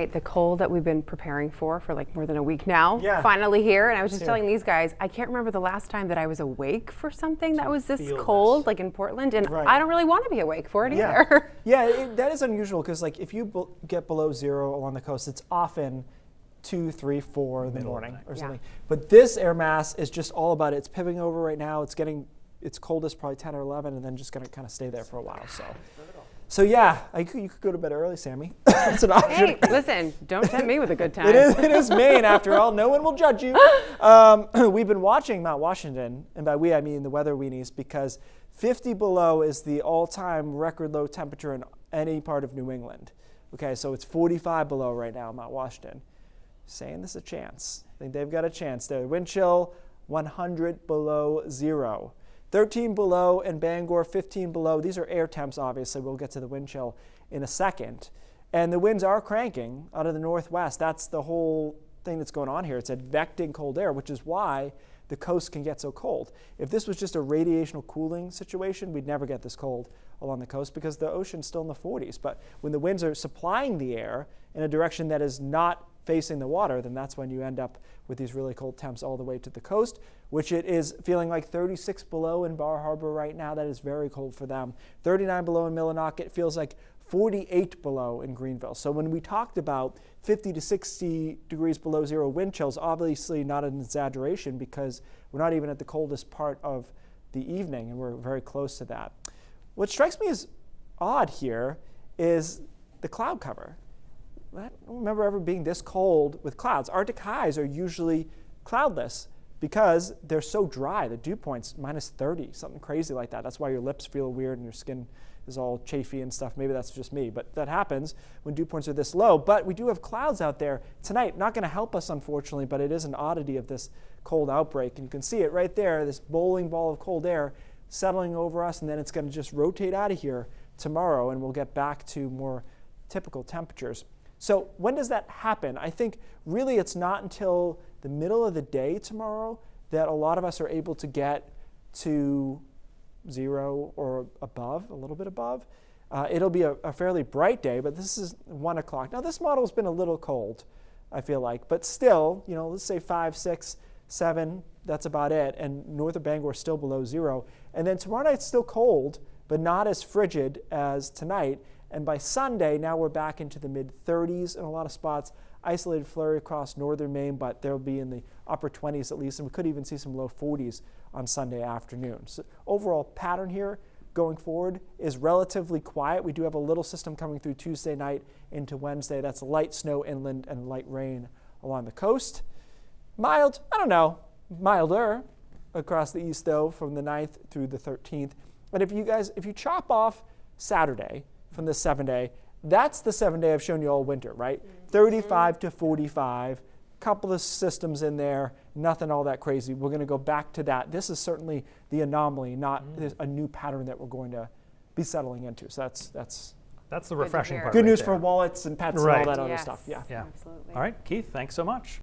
right? The cold that we've been preparing for like more than a week now, Yeah. finally here. And I was just Here. telling these guys, I can't remember the last time that I was awake for something that was this feel cold, this. like in Portland. And Right. I don't really want to be awake for it Yeah, either. yeah, that is unusual because like if you get below 0 along the coast, it's often 2, 3, 4 in the Middle of the morning night. or Yeah. something. But this air mass is just all about it. It's pivoting over right now. It's getting its coldest probably 10 or 11, and then just going to kind of stay there for a while. So yeah, you could go to bed early, Sammy. It's an option. Hey, listen, don't tempt me with a good time. It is Maine after all. No one will judge you. We've been watching Mount Washington, and by we I mean the weather weenies, because 50 below is the all-time record low temperature in any part of New England. Okay, so it's 45 below right now, Mount Washington. Saying there's a chance. I think they've got a chance there. Wind chill, 100 below 0. 13 below in Bangor, 15 below. These are air temps, obviously. We'll get to the wind chill in a second. And the winds are cranking out of the northwest. That's the whole thing that's going on here. It's advecting cold air, which is why the coast can get so cold. If this was just a radiational cooling situation, we'd never get this cold along the coast because the ocean's still in the 40s. But when the winds are supplying the air in a direction that is not facing the water, then that's when you end up with these really cold temps all the way to the coast, which it is feeling like 36 below in Bar Harbor right now. That is very cold for them. 39 below in Millinocket. It feels like 48 below in Greenville. So when we talked about 50 to 60 degrees below 0 wind chills, obviously not an exaggeration because we're not even at the coldest part of the evening, and we're very close to that. What strikes me as odd here is the cloud cover. I don't remember ever being this cold with clouds. Arctic highs are usually cloudless because they're so dry. The dew point's minus 30, something crazy like that. That's why your lips feel weird and your skin is all chafy and stuff. Maybe that's just me, but that happens when dew points are this low. But we do have clouds out there tonight. Not going to help us, unfortunately, but it is an oddity of this cold outbreak. And you can see it right there, this bowling ball of cold air settling over us, and then it's going to just rotate out of here tomorrow, and we'll get back to more typical temperatures. So when does that happen? I think really it's not until the middle of the day tomorrow that a lot of us are able to get to 0 or above, a little bit above. It'll be a fairly bright day, but this is 1 o'clock. Now this model's been a little cold, I feel like, but still, let's say 5, 6, 7, that's about it. And north of Bangor is still below 0. And then tomorrow night's still cold, but not as frigid as tonight. And by Sunday, now we're back into the mid-30s in a lot of spots. Isolated flurry across northern Maine, but they'll be in the upper 20s at least, and we could even see some low 40s on Sunday afternoon. So overall pattern here going forward is relatively quiet. We do have a little system coming through Tuesday night into Wednesday. That's light snow inland and light rain along the coast. Mild, I don't know, milder across the east though from the 9th through the 13th. And if you chop off Saturday from the 7-day, that's the 7-day I've shown you all winter, right? 35 to 45, couple of systems in there, nothing all that crazy. We're going to go back to that. This is certainly the anomaly, not a new pattern that we're going to be settling into. So that's the refreshing part. good right news there. for wallets and pets Right. and all that other Yes. stuff. Yeah. Yeah. Absolutely. All right, Keith, thanks so much.